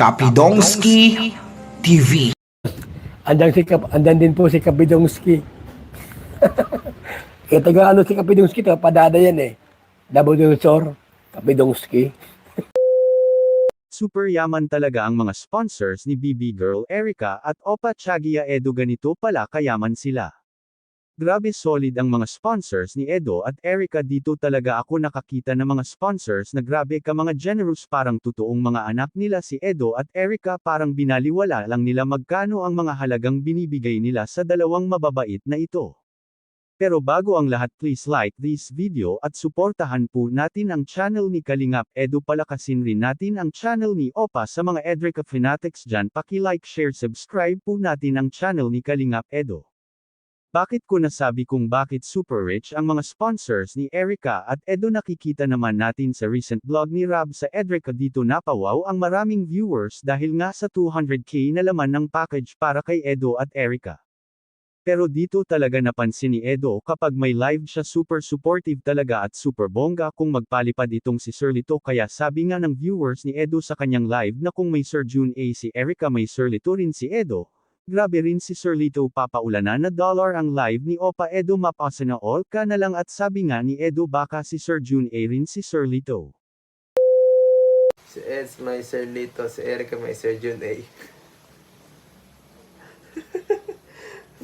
Kapidongski TV. Andan din po si Kapidongski. Kaya taga ano si Kapidongski, taga Padada yan eh. Nabudulusor, Kapidongski. Super yaman talaga ang mga sponsors ni BB Girl Erica at Opa Chagia Edo, ganito pala kayaman sila. Grabe solid ang mga sponsors ni Edo at Erica, dito talaga ako nakakita ng mga sponsors na grabe ka mga generous, parang totoong mga anak nila si Edo at Erica, parang binaliwala lang nila magkano ang mga halagang binibigay nila sa dalawang mababait na ito. Pero bago ang lahat, please like this video at suportahan po natin ang channel ni Kalingap Edo, palakasin rin natin ang channel ni Opa. Sa mga Edrica fanatics dyan, paki-like, share, subscribe po natin ang channel ni Kalingap Edo. Bakit ko nasabi kung bakit super rich ang mga sponsors ni Erica at Edo? Nakikita naman natin sa recent vlog ni Rab sa Edrica, dito napawaw ang maraming viewers dahil nga sa 200k na laman ng package para kay Edo at Erica. Pero dito talaga napansin ni Edo kapag may live siya, super supportive talaga at super bongga kung magpalipad itong si Sir Lito, kaya sabi nga ng viewers ni Edo sa kanyang live na kung may Sir June A si Erica, may Sir Lito rin si Edo. Grabe rin si Sir Lito, papaulanan na dollar ang live ni Opa Edo, mapasa na all ka na lang, at sabi nga ni Edo baka si Sir June A rin si Sir Lito. Si Eds may Sir Lito, si Erica may Sir June A.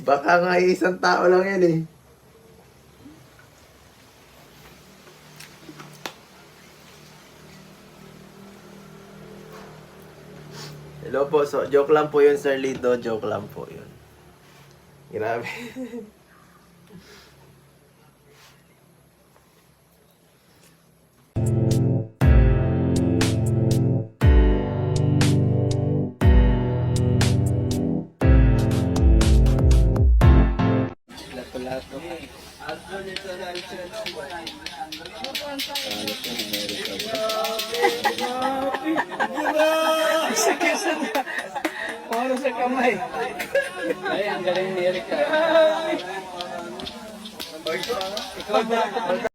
Baka nga isang tao lang yan eh. Hello po, so joke lang po yun Sir Lito, joke lang po yun. Grabe. Ano sa kamay? Ay, ang galing ni Erica. Ikaw dapat ang